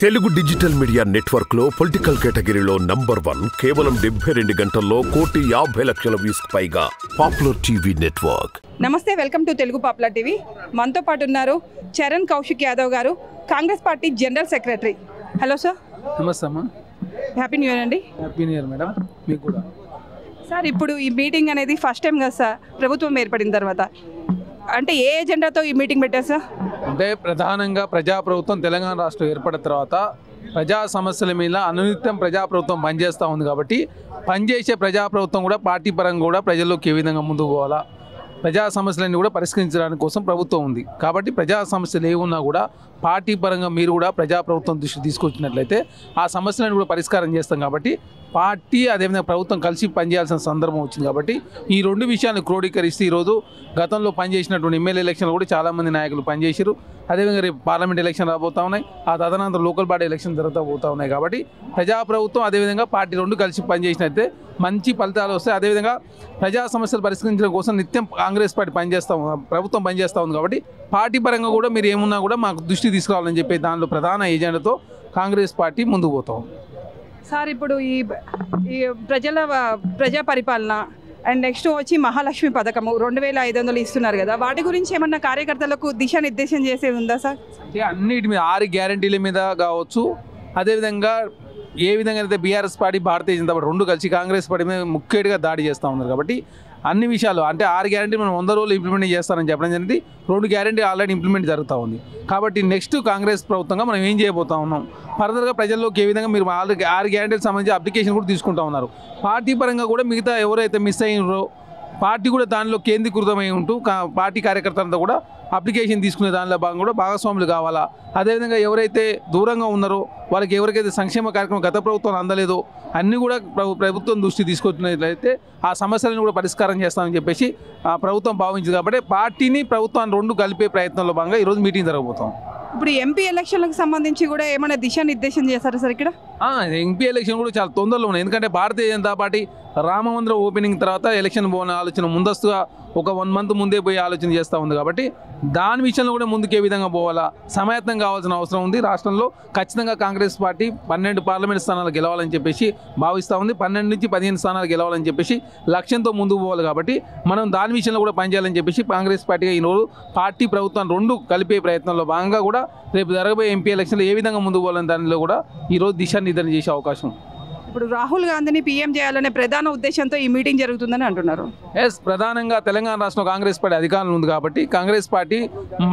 Telugu digital media network లో political కేటగిరీలో number 1 కేవలం 72 గంటల్లో 1,50,00,000 వ్యూస్ పైగా పాపులర్ టీవీ నెట్వర్క్. నమస్తే, welcome to Telugu popular TV. మనతో పాటు ఉన్నారు చరణ్ కౌశిక్ యాదవ్ గారు, Congress party general secretary. Hello sir. నమస్తే అమ్మా. హ్యాపీ న్యూ ఇయర్ అండి. హ్యాపీ న్యూ ఇయర్ మేడం, మీకు కూడా. సార్, ఇప్పుడు ఈ మీటింగ్ అనేది ఫస్ట్ టైం కదా సార్ ప్రభుత్వం ఏర్పడిన తర్వాత, అంటే ఏ ఎజెండాతో ఈ మీటింగ్ పెట్టారు సార్? అంటే ప్రధానంగా ప్రజాప్రభుత్వం తెలంగాణ రాష్ట్రం ఏర్పడిన తర్వాత ప్రజా సమస్యల మీద అనునిత్యం ప్రజాప్రభుత్వం పనిచేస్తూ ఉంది కాబట్టి పనిచేసే ప్రజాప్రభుత్వం కూడా పార్టీ పరంగా కూడా ప్రజల్లోకి ఏ విధంగా ముందుకు పోవాలా, ప్రజా సమస్యలన్నీ కూడా పరిష్కరించడానికి కోసం ప్రభుత్వం ఉంది. కాబట్టి ప్రజా సమస్యలు ఏమున్నా కూడా పార్టీ పరంగా మీరు కూడా ప్రజాప్రభుత్వం దృష్టి తీసుకొచ్చినట్లయితే ఆ సమస్యలను కూడా పరిష్కారం చేస్తాం. కాబట్టి పార్టీ అదేవిధంగా ప్రభుత్వం కలిసి పనిచేయాల్సిన సందర్భం వచ్చింది. కాబట్టి ఈ రెండు విషయాలను క్రోడీకరిస్తే ఈరోజు గతంలో పనిచేసినటువంటి ఎమ్మెల్యే ఎలక్షన్లు కూడా చాలామంది నాయకులు పనిచేశారు. అదేవిధంగా రేపు పార్లమెంట్ ఎలక్షన్ రాబోతూ ఉన్నాయి, ఆ తదనంతరం లోకల్ బాడీ ఎలక్షన్ జరుగుతూ పోతూ ఉన్నాయి. కాబట్టి ప్రజాప్రభుత్వం అదేవిధంగా పార్టీ రెండు కలిసి పనిచేసినట్లయితే మంచి ఫలితాలు వస్తాయి. అదేవిధంగా ప్రజా సమస్యలు పరిష్కరించడం కోసం నిత్యం కాంగ్రెస్ పార్టీ ప్రభుత్వం పనిచేస్తూ ఉంది. కాబట్టి పార్టీ పరంగా కూడా మీరు ఏమున్నా కూడా మాకు దృష్టి తీసుకురావాలని చెప్పి దానిలో ప్రధాన ఎజెండాతో కాంగ్రెస్ పార్టీ ముందుకు పోతాం. సార్, ఇప్పుడు ఈ ప్రజా పరిపాలన అండ్ నెక్స్ట్ వచ్చి మహాలక్ష్మి పథకము 2,500 ఇస్తున్నారు కదా, వాటి గురించి ఏమన్నా కార్యకర్తలకు దిశానిర్దేశం చేసేది ఉందా సార్? అంటే అన్నిటి మీద 6 గ్యారంటీల మీద కావచ్చు, అదేవిధంగా ఏ విధంగా అయితే BRS party Bharatiya Janata party రెండు కలిసి కాంగ్రెస్ పార్టీ మీద ముఖ్యంగా దాడి చేస్తూ ఉన్నారు. కాబట్టి అన్ని విషయాలు అంటే 6 గ్యారంటీ మనం 100 రోజులు ఇంప్లిమెంట్ చేస్తారని చెప్పడం జరిగింది. 2 గ్యారంటీ ఆల్రెడీ ఇంప్లిమెంట్ జరుగుతూ ఉంది. కాబట్టి నెక్స్ట్ కాంగ్రెస్ ప్రభుత్వంగా మనం ఏం చేయబోతా ఉన్నాం, ఫర్దర్గా ప్రజల్లోకి ఏ విధంగా మీరు 6 గ్యారంటీలకు సంబంధించి అప్లికేషన్ కూడా తీసుకుంటూ ఉన్నారు. పార్టీ పరంగా కూడా మిగతా ఎవరైతే మిస్ అయినారో పార్టీ కూడా దానిలో కేంద్రీకృతమై ఉంటూ పార్టీ కార్యకర్తలంతా కూడా అప్లికేషన్ తీసుకునే దానిలో భాగంగా కూడా భాగస్వాములు కావాలా. అదేవిధంగా ఎవరైతే దూరంగా ఉన్నారో వాళ్ళకి ఎవరికైతే సంక్షేమ కార్యక్రమం గత ప్రభుత్వం అందలేదో అన్నీ కూడా ప్రభుత్వం దృష్టి తీసుకొచ్చినట్లయితే ఆ సమస్యలను కూడా పరిష్కారం చేస్తామని చెప్పేసి ప్రభుత్వం భావించింది. కాబట్టి పార్టీని ప్రభుత్వాన్ని రెండు కలిపే ప్రయత్నంలో భాగంగా ఈరోజు మీటింగ్ జరగబోతాం. ఇప్పుడు ఎంపీ ఎలక్షన్లకు సంబంధించి కూడా ఏమైనా దిశానిర్దేశం చేశారా సార్ ఇక్కడ? ఎంపీ ఎలక్షన్ కూడా చాలా తొందరలో ఉన్నాయి. ఎందుకంటే భారతీయ జనతా పార్టీ రామ మందిరం ఓపెనింగ్ తర్వాత ఎలక్షన్ పోనే ఆలోచన ముందస్తుగా ఒక 1 మంత్ ముందే పోయి ఆలోచన చేస్తూ ఉంది. కాబట్టి దాని విషయంలో కూడా ముందుకు ఏ విధంగా పోవాలా, సమాయత్తం కావాల్సిన అవసరం ఉంది. రాష్ట్రంలో ఖచ్చితంగా కాంగ్రెస్ పార్టీ 12 పార్లమెంట్ స్థానాలు గెలవాలని చెప్పేసి భావిస్తూ ఉంది. 12 నుంచి 15 స్థానాలు గెలవాలని చెప్పేసి లక్ష్యంతో ముందుకు పోవాలి. కాబట్టి మనం దాని విషయంలో కూడా పనిచేయాలని చెప్పేసి కాంగ్రెస్ పార్టీగా ఈరోజు పార్టీ ప్రభుత్వాన్ని రెండు కలిపే ప్రయత్నంలో భాగంగా కూడా రేపు జరగబోయే ఎంపీ ఎలక్షన్లో ఏ విధంగా ముందుకు పోవాలని దానిలో కూడా ఈరోజు దిశానిర్దేశం చేసే అవకాశం. ఇప్పుడు రాహుల్ గాంధీని పీఎం చేయాలనే ప్రధాన ఉద్దేశంతో ఈ మీటింగ్ జరుగుతుందని అంటున్నారు. ప్రధానంగా తెలంగాణ రాష్ట్రంలో కాంగ్రెస్ పార్టీ అధికారంలో ఉంది. కాబట్టి కాంగ్రెస్ పార్టీ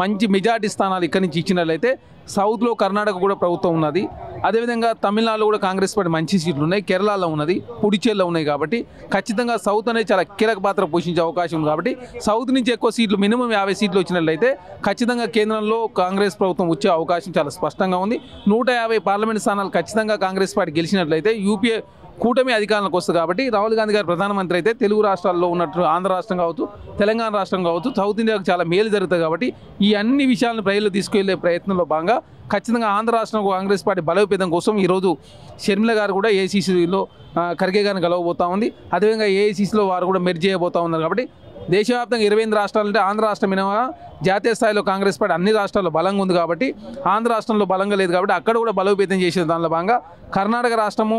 మంచి మెజార్టీ స్థానాలు ఇక్కడి నుంచి ఇచ్చినట్లయితే సౌత్లో కర్ణాటక కూడా ప్రభుత్వం ఉన్నది. అదేవిధంగా తమిళనాడులో కూడా కాంగ్రెస్ పార్టీ మంచి సీట్లు ఉన్నాయి, కేరళలో ఉన్నది, పుడిచేరిలో ఉన్నాయి. కాబట్టి ఖచ్చితంగా సౌత్ అనేది చాలా కీలక పాత్ర పోషించే అవకాశం ఉంది. కాబట్టి సౌత్ నుంచి ఎక్కువ సీట్లు మినిమం 50 సీట్లు వచ్చినట్లయితే ఖచ్చితంగా కేంద్రంలో కాంగ్రెస్ ప్రభుత్వం వచ్చే అవకాశం చాలా స్పష్టంగా ఉంది. 150 పార్లమెంట్ స్థానాలు ఖచ్చితంగా కాంగ్రెస్ పార్టీ గెలిచినట్లయితే యూపీఏ కూటమి అధికారంలోకి వస్తుంది. కాబట్టి రాహుల్ గాంధీ గారు ప్రధానమంత్రి అయితే తెలుగు రాష్ట్రాల్లో ఉన్నట్టు ఆంధ్ర రాష్ట్రం కావచ్చు, తెలంగాణ రాష్ట్రం కావచ్చు, సౌత్ ఇండియాకు చాలా మేలు జరుగుతుంది. కాబట్టి ఈ అన్ని విషయాలను ప్రజలు తీసుకెళ్లే ప్రయత్నంలో భాగంగా ఖచ్చితంగా ఆంధ్ర రాష్ట్రంలో కాంగ్రెస్ పార్టీ బలోపేతం కోసం ఈరోజు షర్మిల గారు కూడా ఏఐసీసీలో ఖర్గే గారిని కలవబోతూ ఉంది. అదేవిధంగా ఏఐసీసీలో వారు కూడా మెర్జ్ చేయబోతూ ఉన్నారు. కాబట్టి దేశవ్యాప్తంగా 28 రాష్ట్రాలు అంటే ఆంధ్ర రాష్ట్రం మినహా జాతీయ స్థాయిలో కాంగ్రెస్ పార్టీ అన్ని రాష్ట్రాల్లో బలంగా ఉంది. కాబట్టి ఆంధ్ర రాష్ట్రంలో బలంగా లేదు. కాబట్టి అక్కడ కూడా బలోపేతం చేసిన దానిలో భాగంగా కర్ణాటక రాష్ట్రము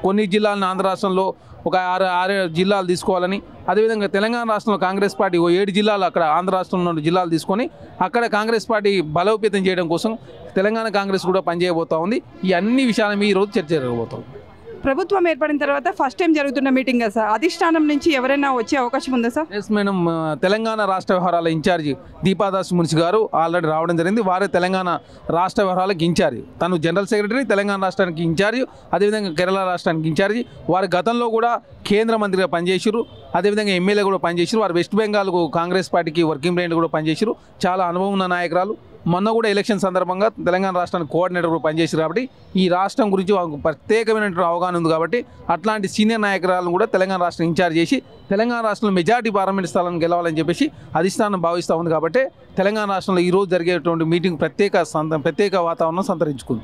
కొన్ని జిల్లాలను ఆంధ్ర రాష్ట్రంలో ఒక 6 జిల్లాలు తీసుకోవాలని, అదేవిధంగా తెలంగాణ రాష్ట్రంలో కాంగ్రెస్ పార్టీ 7 జిల్లాలు అక్కడ ఆంధ్ర రాష్ట్రంలో ఉన్న జిల్లాలు తీసుకొని అక్కడ కాంగ్రెస్ పార్టీ బలోపేతం చేయడం కోసం తెలంగాణ కాంగ్రెస్ కూడా పనిచేయబోతూ ఉంది. ఈ అన్ని విషయాల మీద ఈరోజు చర్చ జరగబోతాం. ప్రభుత్వం ఏర్పడిన తర్వాత ఫస్ట్ టైం జరుగుతున్న మీటింగ్ కదా సార్, అధిష్టానం నుంచి ఎవరైనా వచ్చే అవకాశం ఉందా సార్? ఎస్ మేడం, తెలంగాణ రాష్ట్ర వ్యవహారాల ఇన్ఛార్జి దీపాదాస్ మున్సి గారు ఆల్రెడీ రావడం జరిగింది. వారే తెలంగాణ రాష్ట్ర వ్యవహారాలకు ఇన్ఛార్జి, తను జనరల్ సెక్రటరీ, తెలంగాణ రాష్ట్రానికి ఇన్ఛార్జి, అదేవిధంగా కేరళ రాష్ట్రానికి ఇన్ఛార్జి. వారి గతంలో కూడా కేంద్ర మంత్రిగా పనిచేసారు, అదేవిధంగా ఎమ్మెల్యే కూడా పనిచేసారు. వారు వెస్ట్ బెంగాల్కు కాంగ్రెస్ పార్టీకి వర్కింగ్ ప్రెసిడెంట్ కూడా పనిచేసారు. చాలా అనుభవం ఉన్న నాయకురాలు. మొన్న కూడా ఎలక్షన్ సందర్భంగా తెలంగాణ రాష్ట్రానికి కోఆర్డినేటర్ కూడా పనిచేశారు. కాబట్టి ఈ రాష్ట్రం గురించి వాళ్ళకు ప్రత్యేకమైనటువంటి అవగాహన ఉంది. కాబట్టి అట్లాంటి సీనియర్ నాయకురాలను కూడా తెలంగాణ రాష్ట్రం ఇన్ఛార్జ్ చేసి తెలంగాణ రాష్ట్రంలో మెజార్టీ పార్లమెంట్ స్థానాలను గెలవాలని చెప్పేసి అధిష్టానం భావిస్తూ ఉంది. కాబట్టి తెలంగాణ రాష్ట్రంలో ఈరోజు జరిగేటువంటి మీటింగ్ ప్రత్యేక వాతావరణం సంతరించుకుంది.